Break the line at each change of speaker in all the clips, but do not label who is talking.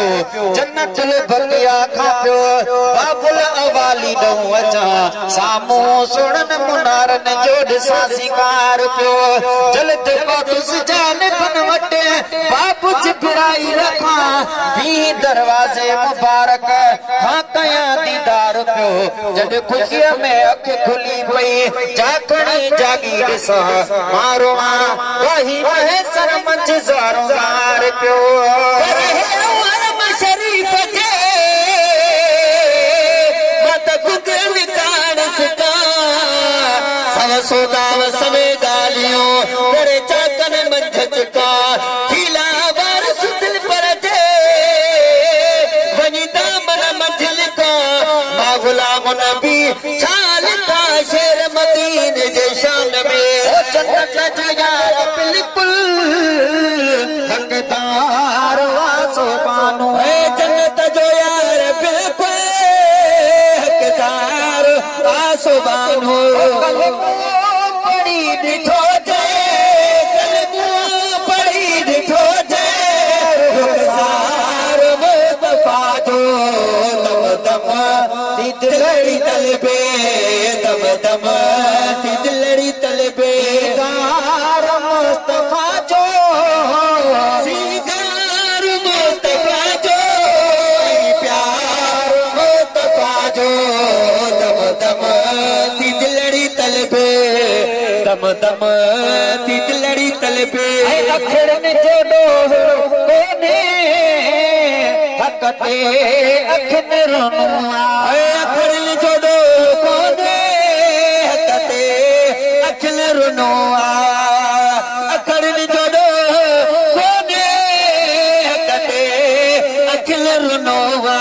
पियो जन्नतुल बकिया खां पियो बाबुल अवाली ॾऊं अचां साम्हूं सुणन मुनारन जो ॾिसां सिंगार पियो जलद पातुस जानिबन वटि बाबू जिबराई रखां भी दरवाजे मुबारक खां कयां दीदार पियो जॾहिं ख़ुशीअ में अख खुली पई जागणी जागी ॾिसां मारो वही सर मंझ ज़ारो गार पियो शरीफ जे मत गुगल काड़ सका सव सोदाव सवे गालियों करे चाकन मंझ चुका खिला बार सुतल पर जे वनी दामन मंझ लिका मा गुलाम नबी चाल का शेर मदीन जे शान में जन्नत जो यार बिल्कुल हकदार वासो बानो है जन्नत जो यार बिल्कुल हकदार वासो बानो पड़ी दिठो जे कलमो पड़ी दिठो जे रुखसार मुस्तफा जो दम दम दिलड़ी तलबे दम दम दिलड़ी तलबे गार मुस्तफा जो सिंगार मुस्तफा जो प्यार मुस्तफा जो दम दम दिलड़ी तलबे दम दम दिलड़ी तलबे अखड़न जो डोह कोने हकते अखन रोनुआ अखड़न जो डोह कोने हकते अखन रोनुआ अखड़न जो डोह कोने हकते अखन रोनुआ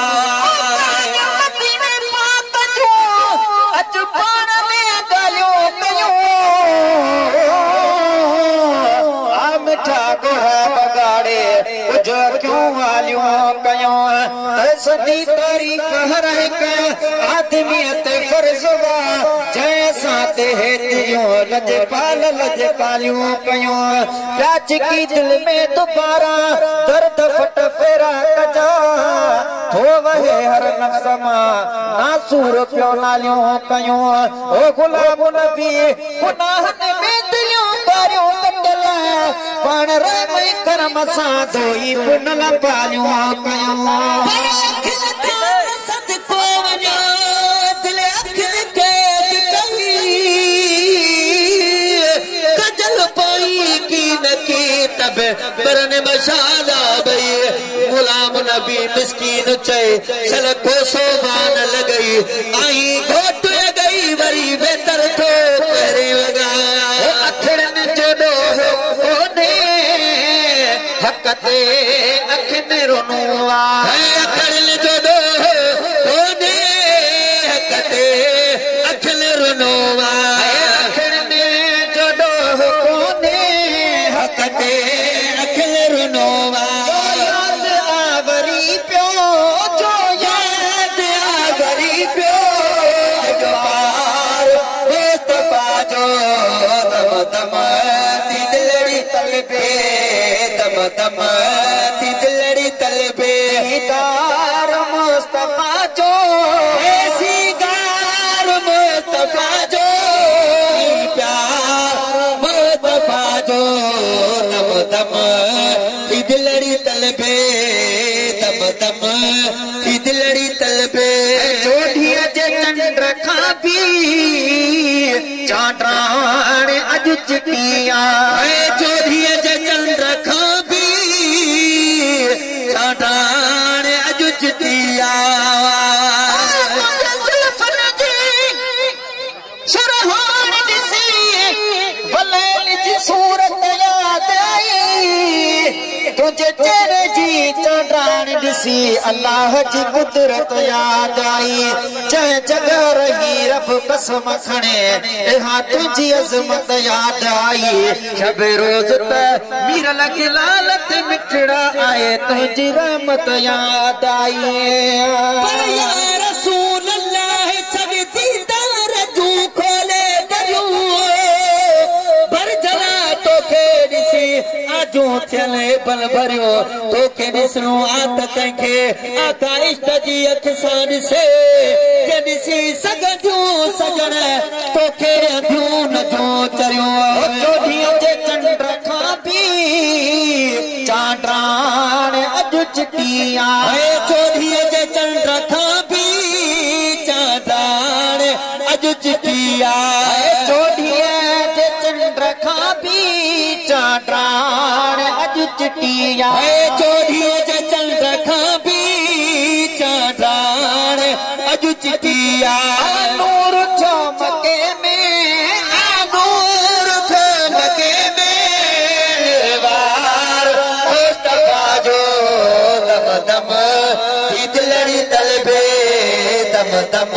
सदी तारीफ हर एक आदमियत फर्जवा जैसा ते हेतियों लजपाल लजपालियों कयो प्याच की दिल में दोबारा दर्द फट फेरा कजा थो वहे हर नफ्स मां नासूर पियो नालियों कयो ओ गुलाम नबी गुनाहन में दिलियों बारियों कटल पाण राम करम सां धोई पुनल पालियों कयो बरन मशाला भई गुलाम नबी मिस्कीन चए चल कोसो बान लगई आई घोट गई वरी बेतर थो करे लगा अखड़न जो डोह कोने हकते अखन रोनुआ अखड़न जो डोह कोने हकते अखन रोनुआ अखड़न जो डोह कोने हकते दम दिलड़ी तलबे गार मुस्तफा जो ऐसी गार मुस्तफा जो प्यार मुस्तफा जो दम दम दिलड़ी तलबे दम दम दिलड़ी तलबे जोड़िया जे चंद्र खां भी चांद्राण अज चिटिया जोड़िया जे चंद्र खां तुझे तेरे जी चढ़ान दिसी अल्लाह जी कुदरत याद आई चाहे जगह रही रब कसम खणे हाँ तुझी अजमत याद आई शब रोज मीर लगे लालत मिठड़ा आए तुझी रहमत याद आई रसूल अल्लाह सब दीदार जू खोले दरू भर जला तो के दिसी आजू
थियले बल भरियो तो के ॾिसणो आत तंखे आका इश्क जी अख सां ॾिसे के ॾिसी सघंदियूं सजण तोखे अंधियूं नथियूं चरियो
चोॾीअ जे चंड खां बि चांडाण अॼु चिटी आहे
चोॾीअ जे चंड खां बि चांडाण अॼु चिटी आहे
चोॾीअ जे चंड खां बि चांडाण अॼु चिटी आहे
चोॾीअ जे चंड खां बि चांडाण अॼु चिटी आहे
नूर चमके में नूर चमके में निर्वार मुस्तफा जो दम दम थी दिलड़ी तलबे दम दम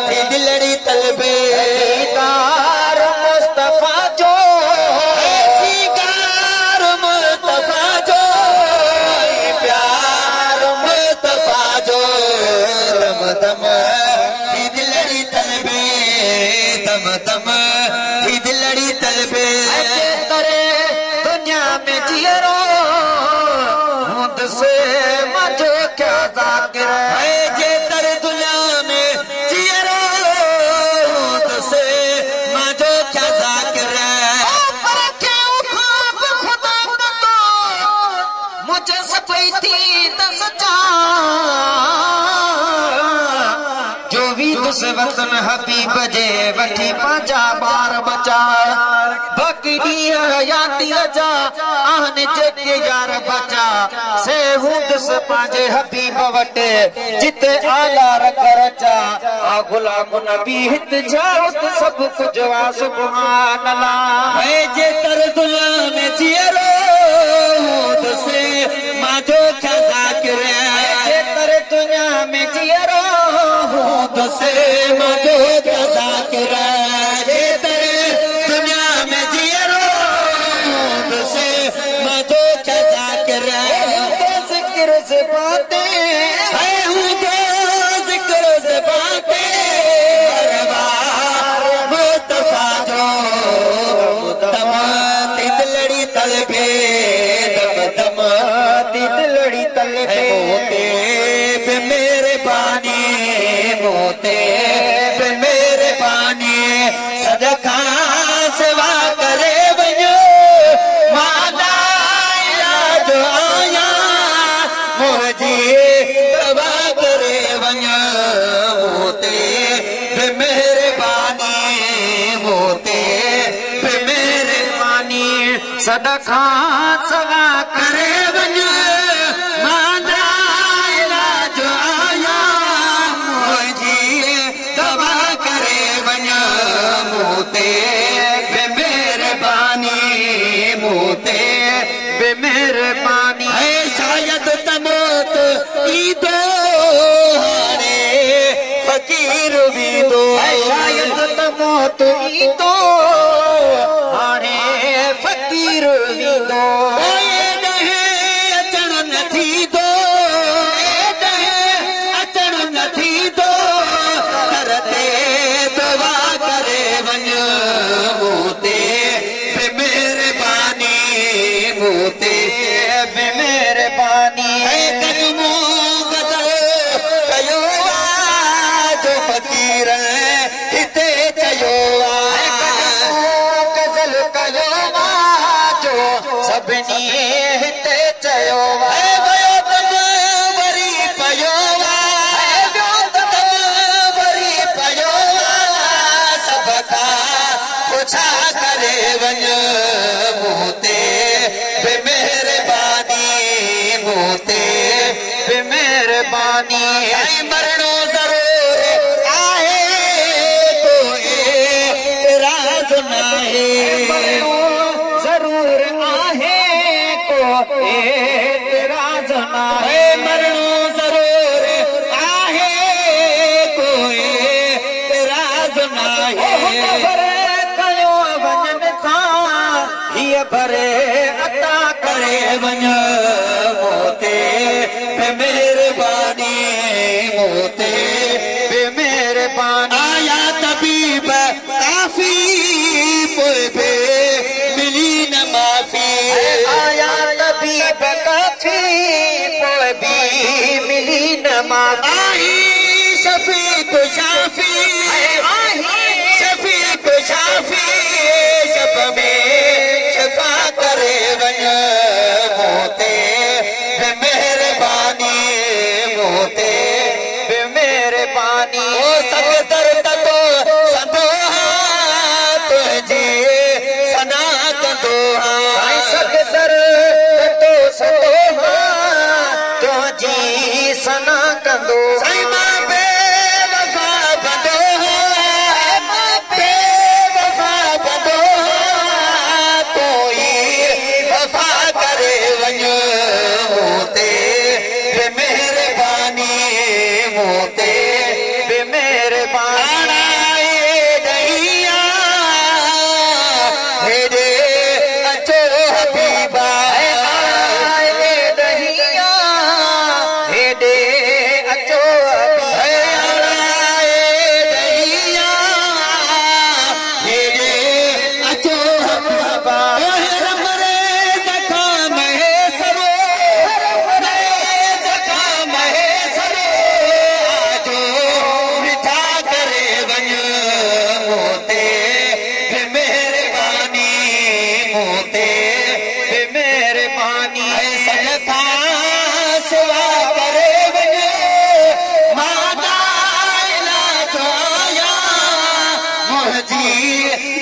थी दिलड़ी तलबे दीदार मुस्तफा जो सीगार मुस्तफा जो प्यार मुस्तफा जो दम दम थी दिलड़ी तलबे दम दम थी दिलड़ी तलबे करे दुनिया में जियरो मुद से मजो क्या जाकिर है जे तर दुनिया में जियरो मुद से मजो क्या जाकिर है पर क्यों ख्वाब खुदा का मुझे सफाई थी दस जो भी तुस वतन हबीब जे वठी पांजा बार बचा बाकी याती जा आहन जेके यार बचा से हुंदस पांजे हबीब वटे जिते आला रकर जा आ गुलाम नबी हित जावत सब कुछ वा सुभान अल्लाह
है जे तर दुनिया में जियरो से माजो क्या जाकिर है
जे तर दुनिया में जियरो
से माजो क्या जाकिर है जे तर दुनिया में जियरो से माजो क्या जाकिर है
जिक्र से बातें
है जिक्र से बातें मुस्तफा जो दम थी दिलड़ी तलबे दम दम
थी दिलड़ी तलबे
मोते पे मेरे बानी मोते पे मेरे बानी सदका सेवा करे वञो माला इलाज आया मुंहिंजी दवा करे वञो मोते पे मेरे बानी मोते पे मेरे बानी
सदका सवा करे वञो
माला इलाज आया मुंहिंजी दवा करे वञो मोते बेमेहरबानी मोते
बेमेहरबानी
है शायद तमोत ईदो हाणे फकीर वीदो
शायद तमोत ईदो हाणे फकीर वीदो
अचण न थींदो अचण न थींदो करते दवा करे वञो मोते बेमेहरबानी मोते
बेमेहरबानी
कदमो गज़ल कयो जो फकीर हिते चयो
गज़ल कयो जो सभिनी हिते चयो
वयो तम वरी पयो वरी पयो सभ खां पुछा करे वञो मोते बेमेहरबानी मोते
बेमेहरबानी
मरणो ज़रूर आहे कोई राज नाहे
जरूर आहे को एतराज नाहे
मरणो ज़रूर आहे कोई राज नाहे
भरे कयो वञन खां हीअ भरे अता
करे वञो मोते बेमेहरबानी मोते
बेमेहरबानी
आया तबीब काफ़ी पोइ बि मिली न माफ़ी
आया
आई शफीक शाफी शफीक शाफी शब में शफा करे वन मोते मेहरबानी मोते मेहरबानी ओ सगदर तो संदोहा तुझे सना कंदोहा
सगदर तो संदोहा तुझी सना कंदो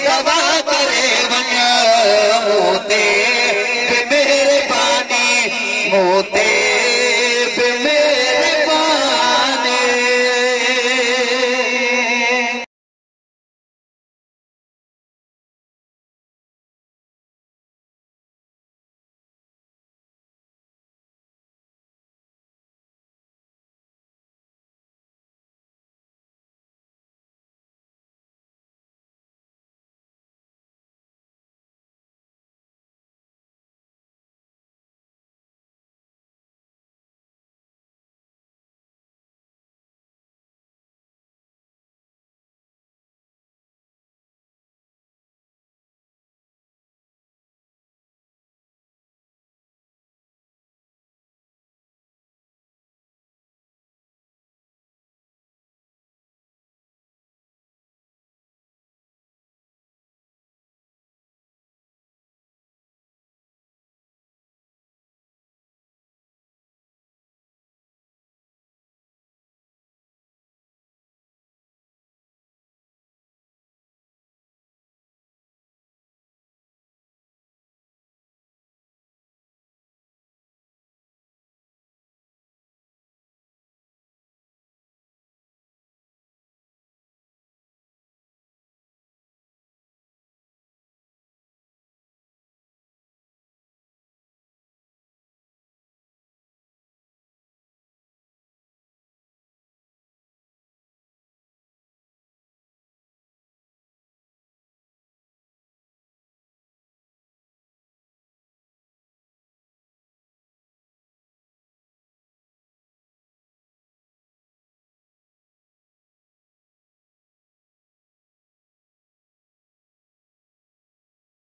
दवा करे वन मोते